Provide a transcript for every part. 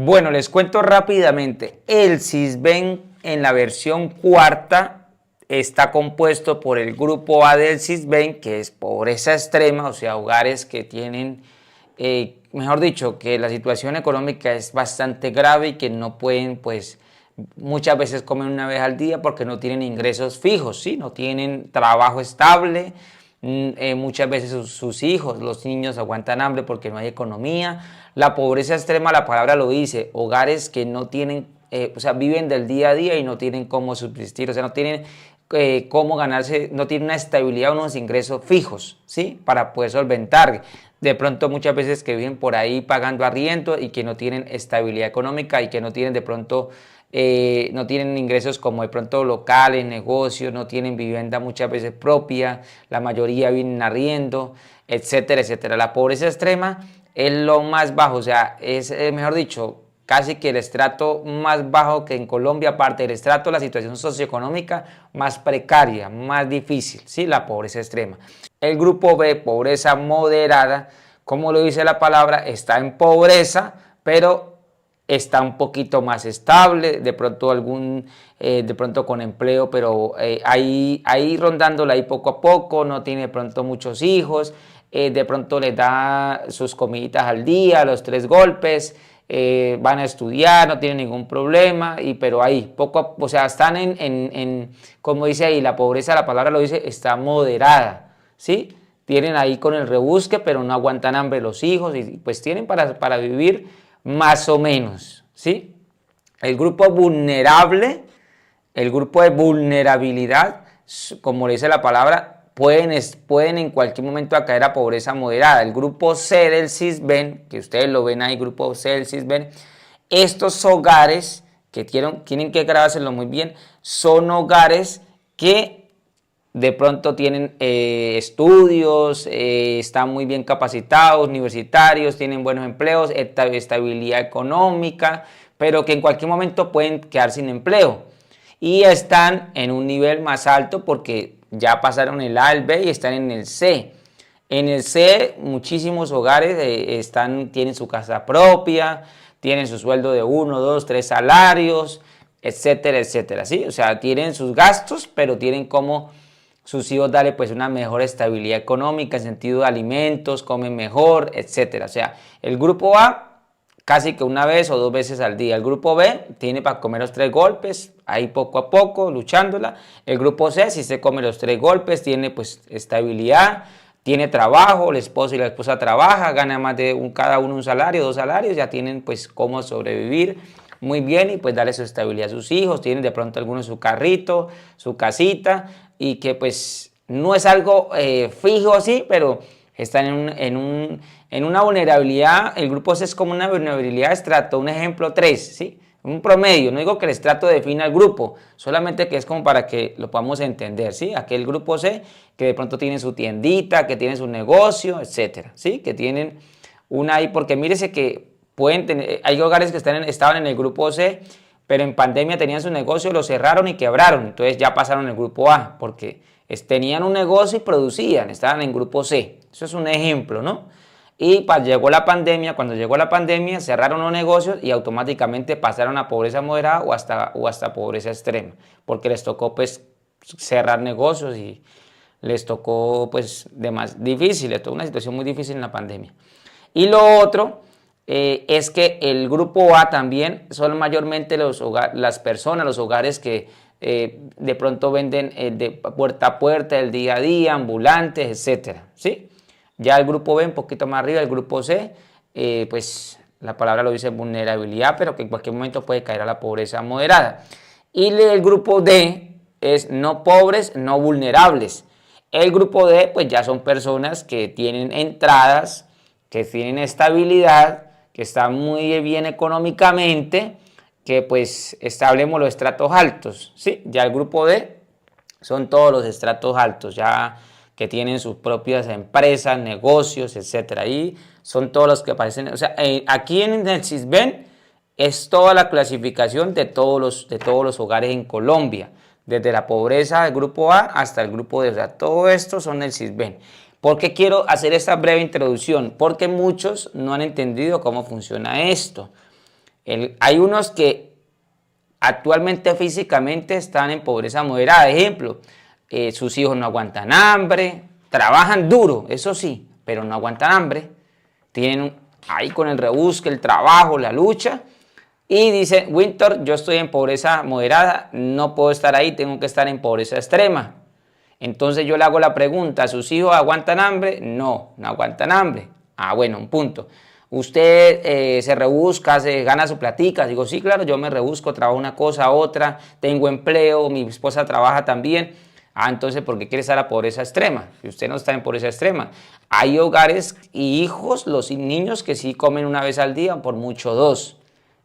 Bueno, les cuento rápidamente. El Sisbén en la versión cuarta está compuesto por el grupo A del Sisbén, que es pobreza extrema, o sea, hogares que tienen, mejor dicho, que la situación económica es bastante grave y que no pueden, pues, muchas veces comen una vez al día porque no tienen ingresos fijos, ¿sí? No tienen trabajo estable. Muchas veces sus hijos, los niños aguantan hambre porque no hay economía. La pobreza extrema, la palabra lo dice, hogares que no tienen, o sea, viven del día a día y no tienen cómo subsistir, o sea, no tienen cómo ganarse, no tienen una estabilidad, unos ingresos fijos, ¿sí? Para poder solventar. De pronto muchas veces que viven por ahí pagando arriendo y que no tienen estabilidad económica y que no tienen de pronto no tienen ingresos como de pronto locales, negocios, no tienen vivienda muchas veces propia, la mayoría viven arriendo, etcétera, etcétera. La pobreza extrema es lo más bajo, o sea, es mejor dicho, casi que el estrato más bajo que en Colombia, aparte del estrato, la situación socioeconómica más precaria, más difícil, ¿sí? La pobreza extrema. El grupo B, pobreza moderada, como lo dice la palabra, está en pobreza, pero está un poquito más estable, de pronto de pronto con empleo, pero ahí rondándola ahí poco a poco, no tiene de pronto muchos hijos, de pronto les da sus comiditas al día, los 3 golpes, van a estudiar, no tienen ningún problema, pero ahí, o sea, están como dice ahí, la pobreza, la palabra lo dice, está moderada, ¿sí? Tienen ahí con el rebusque, pero no aguantan hambre los hijos y pues tienen para vivir más o menos, ¿sí? El grupo vulnerable, el grupo de vulnerabilidad, como le dice la palabra, pueden en cualquier momento caer a pobreza moderada. El grupo C del Sisbén, que ustedes lo ven ahí, grupo C del Sisbén, estos hogares, que tienen que grabárselo muy bien, son hogares que de pronto tienen estudios, están muy bien capacitados, universitarios, tienen buenos empleos, estabilidad económica, pero que en cualquier momento pueden quedar sin empleo. Y están en un nivel más alto porque ya pasaron el A, el B y están en el C. En el C muchísimos hogares tienen su casa propia, tienen su sueldo de 1, 2, 3 salarios, etcétera, etcétera, ¿sí? O sea, tienen sus gastos, pero tienen como sus hijos darle pues una mejor estabilidad económica en sentido de alimentos, comen mejor, etcétera. O sea, el grupo A casi que una vez o 2 veces al día. El grupo B tiene para comer los 3 golpes, ahí poco a poco, luchándola. El grupo C, si se come los 3 golpes, tiene pues estabilidad, tiene trabajo, el esposo y la esposa trabajan, gana más de cada uno un salario, 2 salarios, ya tienen pues cómo sobrevivir muy bien y pues darle su estabilidad a sus hijos, tienen de pronto algunos su carrito, su casita y que pues no es algo fijo así, pero están en una vulnerabilidad. El grupo C es como una vulnerabilidad de estrato, un ejemplo 3, ¿sí? Un promedio, no digo que el estrato defina el grupo, solamente que es como para que lo podamos entender, ¿sí? Aquel grupo C que de pronto tiene su tiendita, que tiene su negocio, etcétera, ¿sí? Que tienen una ahí, porque mírese que pueden tener, hay hogares que estaban en el grupo C, pero en pandemia tenían su negocio, lo cerraron y quebraron, entonces ya pasaron al grupo A, porque tenían un negocio y producían, estaban en grupo C, eso es un ejemplo, ¿no? Y llegó la pandemia, cuando llegó la pandemia cerraron los negocios y automáticamente pasaron a pobreza moderada o hasta pobreza extrema, porque les tocó pues cerrar negocios y les tocó pues difícil, les tocó una situación muy difícil en la pandemia. Y lo otro es que el grupo A también son mayormente las personas, los hogares que de pronto venden de puerta a puerta, el día a día, ambulantes, etcétera, ¿sí? Ya el grupo B un poquito más arriba, el grupo C, pues la palabra lo dice vulnerabilidad, pero que en cualquier momento puede caer a la pobreza moderada. Y el grupo D es no pobres, no vulnerables. El grupo D pues ya son personas que tienen entradas, que tienen estabilidad, que están muy bien económicamente, que pues establemos los estratos altos, ¿sí? Ya el grupo D son todos los estratos altos, ya que tienen sus propias empresas, negocios, etcétera. Y son todos los que aparecen, o sea, aquí en el Sisbén es toda la clasificación de todos los hogares en Colombia, desde la pobreza del grupo A hasta el grupo D, o sea, todo esto son el Sisbén. ¿Por qué quiero hacer esta breve introducción? Porque muchos no han entendido cómo funciona esto. Hay unos que actualmente físicamente están en pobreza moderada. Ejemplo, sus hijos no aguantan hambre, trabajan duro, eso sí, pero no aguantan hambre. Tienen ahí con el rebusque, el trabajo, la lucha. Y dice, Winter, yo estoy en pobreza moderada, no puedo estar ahí, tengo que estar en pobreza extrema. Entonces yo le hago la pregunta, ¿sus hijos aguantan hambre? No, no aguantan hambre. Ah, bueno, un punto. ¿Usted se rebusca, se gana su platica? Digo, sí, claro, yo me rebusco, trabajo una cosa, otra, tengo empleo, mi esposa trabaja también. Ah, entonces, ¿por qué quiere estar a la pobreza extrema? Si usted no está en pobreza extrema. Hay hogares y hijos, los niños que sí comen una vez al día, por mucho dos.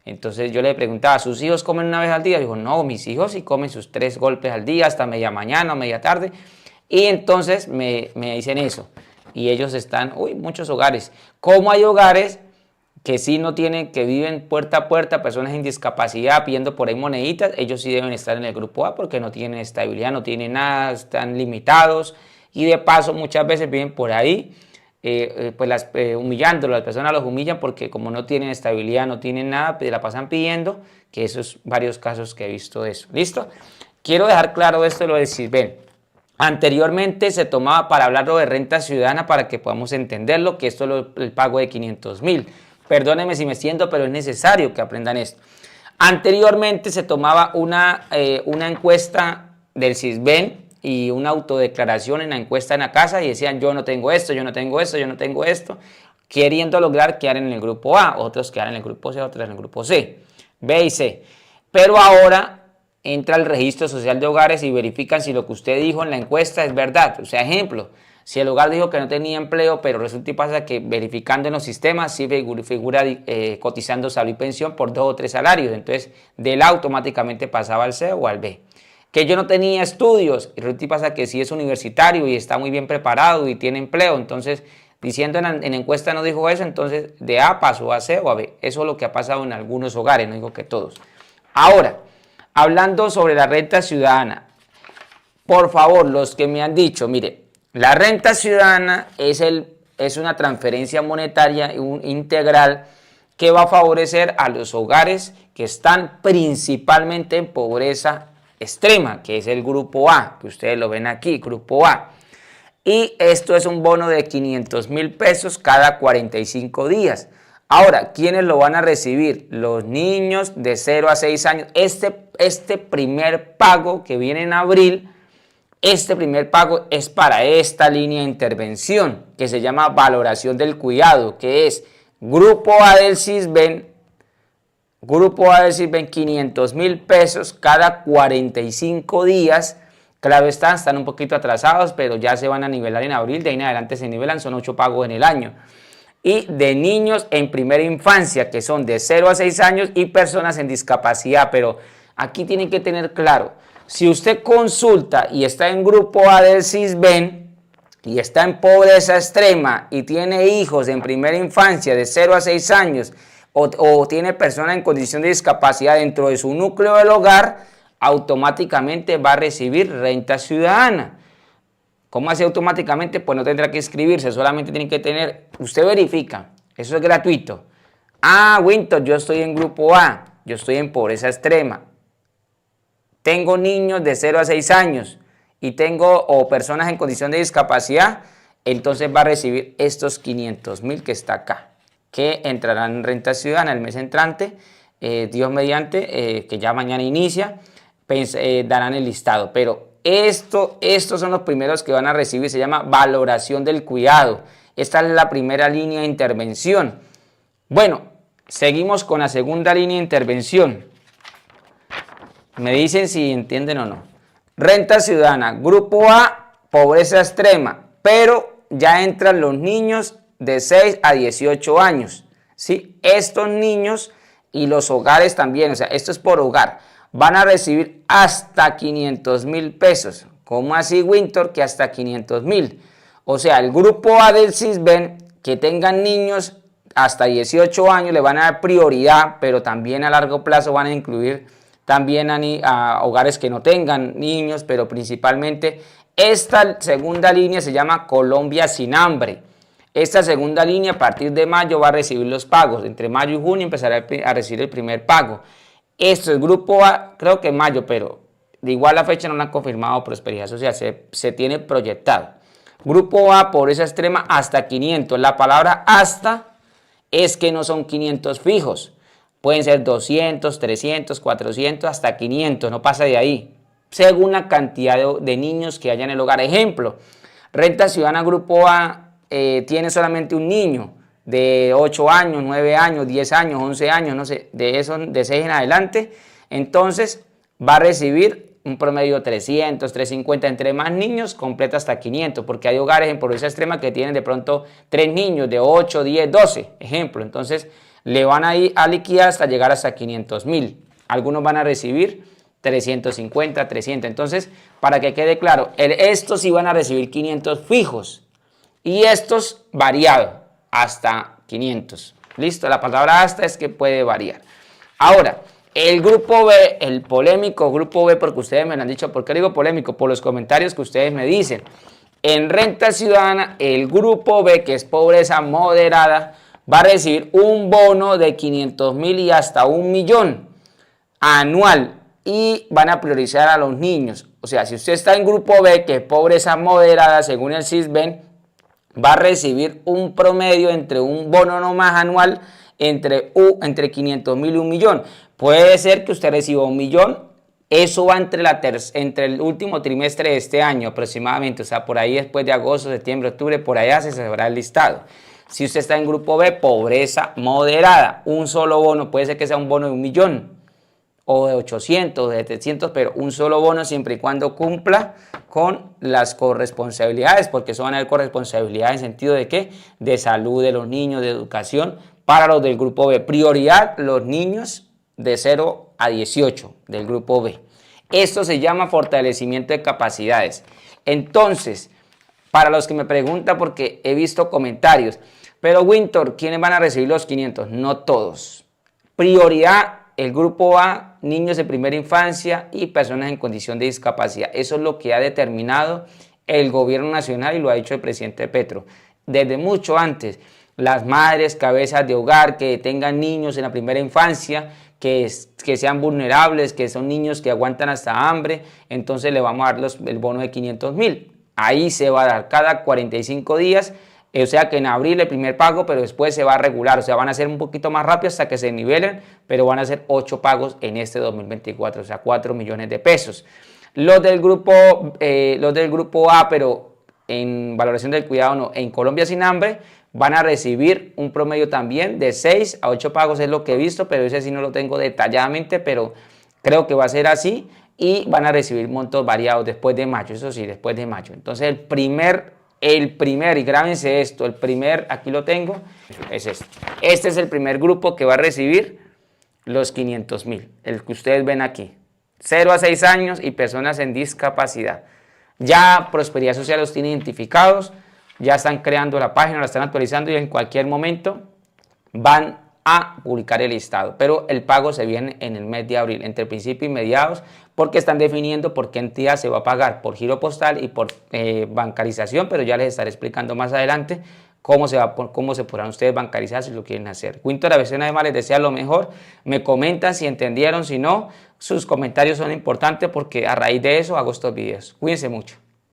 Entonces yo le preguntaba, ¿sus hijos comen una vez al día? Dijo, no, mis hijos sí comen sus 3 golpes al día, hasta media mañana o media tarde. Y entonces me dicen eso. Y ellos están, muchos hogares. ¿Cómo hay hogares que sí no tienen, que viven puerta a puerta, personas sin discapacidad pidiendo por ahí moneditas? Ellos sí deben estar en el grupo A porque no tienen estabilidad, no tienen nada, están limitados. Y de paso muchas veces viven por ahí. Humillando, las personas los humillan porque como no tienen estabilidad, no tienen nada, la pasan pidiendo, que esos varios casos que he visto de eso. ¿Listo? Quiero dejar claro esto, lo de Sisbén. Anteriormente se tomaba para hablarlo de renta ciudadana para que podamos entenderlo, que esto es el pago de 500.000. Perdónenme si me siento, pero es necesario que aprendan esto. Anteriormente se tomaba una encuesta del Sisbén y una autodeclaración en la encuesta en la casa y decían yo no tengo esto, yo no tengo esto, yo no tengo esto, queriendo lograr quedar en el grupo A, otros quedar en el grupo C, otros en el grupo C, B y C. Pero ahora entra el registro social de hogares y verifican si lo que usted dijo en la encuesta es verdad. O sea, ejemplo, si el hogar dijo que no tenía empleo, pero resulta y pasa que verificando en los sistemas sí figura cotizando salud y pensión por 2 o 3 salarios, entonces del A automáticamente pasaba al C o al B. Que yo no tenía estudios, y resulta y pasa que sí es universitario y está muy bien preparado y tiene empleo, entonces diciendo en la encuesta no dijo eso, entonces de A pasó a C o a B. Eso es lo que ha pasado en algunos hogares, no digo que todos. Ahora, hablando sobre la renta ciudadana, por favor, los que me han dicho, mire, la renta ciudadana es una transferencia monetaria integral que va a favorecer a los hogares que están principalmente en pobreza extrema, que es el grupo A, que ustedes lo ven aquí, grupo A. Y esto es un bono de 500.000 pesos cada 45 días. Ahora, ¿quiénes lo van a recibir? Los niños de 0 a 6 años. Este primer pago que viene en abril, este primer pago es para esta línea de intervención que se llama valoración del cuidado, que es grupo A del Sisbén, 500.000 pesos cada 45 días. Claro están un poquito atrasados, pero ya se van a nivelar en abril, de ahí en adelante se nivelan, son 8 pagos en el año. Y de niños en primera infancia, que son de 0 a 6 años, y personas en discapacidad. Pero aquí tienen que tener claro, si usted consulta y está en grupo A del Sisbén, y está en pobreza extrema, y tiene hijos en primera infancia de 0 a 6 años, o tiene personas en condición de discapacidad dentro de su núcleo del hogar, automáticamente va a recibir renta ciudadana. ¿Cómo hace automáticamente? Pues no tendrá que inscribirse, solamente tiene que tener, usted verifica, eso es gratuito. Ah, Winter, yo estoy en grupo A, yo estoy en pobreza extrema, tengo niños de 0 a 6 años y tengo personas en condición de discapacidad, entonces va a recibir estos 500.000 que está acá, que entrarán en renta ciudadana el mes entrante, Dios mediante, que ya mañana inicia, darán el listado, pero estos son los primeros que van a recibir, se llama valoración del cuidado. Esta es la primera línea de intervención. Bueno, seguimos con la segunda línea de intervención. Me dicen si entienden o no. Renta ciudadana, grupo A, pobreza extrema, pero ya entran los niños de 6 a 18 años. ¿Sí? Estos niños y los hogares también, o sea, esto es por hogar, van a recibir hasta 500.000 pesos. ¿Cómo así, Winter? Que hasta 500.000. O sea, el grupo A del Sisbén, que tengan niños hasta 18 años, le van a dar prioridad, pero también a largo plazo van a incluir también a hogares que no tengan niños, pero principalmente esta segunda línea se llama Colombia sin hambre. Esta segunda línea a partir de mayo va a recibir los pagos. Entre mayo y junio empezará a recibir el primer pago. Esto es grupo A, creo que en mayo, pero de igual la fecha no la han confirmado Prosperidad Social, se tiene proyectado. Grupo A, pobreza extrema, hasta 500. La palabra hasta es que no son 500 fijos. Pueden ser 200, 300, 400, hasta 500, no pasa de ahí. Según la cantidad de niños que haya en el hogar. Ejemplo, Renta Ciudadana Grupo A tiene solamente un niño de 8 años, 9 años, 10 años, 11 años, no sé, de 6 en adelante. Entonces va a recibir un promedio 300, 350, entre más niños, completa hasta 500, porque hay hogares en pobreza extrema que tienen de pronto 3 niños de 8, 10, 12, ejemplo. Entonces le van a ir a liquidar hasta llegar hasta 500.000. Algunos van a recibir 350, 300. Entonces, para que quede claro, estos sí van a recibir 500 fijos y estos variados hasta 500. ¿Listo? La palabra hasta es que puede variar. Ahora, el grupo B, el polémico grupo B, porque ustedes me lo han dicho. ¿Por qué digo polémico? Por los comentarios que ustedes me dicen. En Renta Ciudadana, el grupo B, que es pobreza moderada, va a recibir un bono de 500.000 y hasta 1.000.000 anual. Y van a priorizar a los niños. O sea, si usted está en grupo B, que es pobreza moderada, según el CISBEN, va a recibir un promedio entre un bono no más anual entre 500.000 y 1.000.000. Puede ser que usted reciba 1.000.000. Eso va entre el último trimestre de este año aproximadamente. O sea, por ahí después de agosto, septiembre, octubre, por allá se sabrá el listado. Si usted está en grupo B, pobreza moderada, un solo bono, puede ser que sea un bono de 1.000.000 o de 800, de 700, pero un solo bono siempre y cuando cumpla con las corresponsabilidades, porque eso van a haber corresponsabilidades en sentido de ¿qué? De salud de los niños, de educación, para los del grupo B. Prioridad, los niños de 0 a 18 del grupo B. Esto se llama fortalecimiento de capacidades. Entonces, para los que me preguntan, porque he visto comentarios, pero Winter, ¿quiénes van a recibir los 500? No todos. Prioridad, el grupo A, niños de primera infancia y personas en condición de discapacidad. Eso es lo que ha determinado el gobierno nacional y lo ha dicho el presidente Petro. Desde mucho antes, las madres, cabezas de hogar que tengan niños en la primera infancia, que sean vulnerables, que son niños que aguantan hasta hambre, entonces le vamos a dar el bono de 500.000. Ahí se va a dar cada 45 días. O sea que en abril el primer pago, pero después se va a regular, o sea, van a ser un poquito más rápido hasta que se nivelen, pero van a ser 8 pagos en este 2024, o sea, 4 millones de pesos. Los del grupo A, pero en valoración del cuidado no, en Colombia Sin Hambre, van a recibir un promedio también de 6 a 8 pagos, es lo que he visto, pero ese sí no lo tengo detalladamente, pero creo que va a ser así, y van a recibir montos variados después de mayo, eso sí, después de mayo. Entonces el primer, y grábense esto, aquí lo tengo, es este. Este es el primer grupo que va a recibir los 500.000, el que ustedes ven aquí. 0 a 6 años y personas en discapacidad. Ya Prosperidad Social los tiene identificados, ya están creando la página, la están actualizando y en cualquier momento van a publicar el listado. Pero el pago se viene en el mes de abril, entre principio y mediados, porque están definiendo por qué entidad se va a pagar, por giro postal y por bancarización, pero ya les estaré explicando más adelante cómo se podrán ustedes bancarizar si lo quieren hacer. Winter, a veces además les desea lo mejor, me comentan si entendieron, si no, sus comentarios son importantes porque a raíz de eso hago estos videos. Cuídense mucho.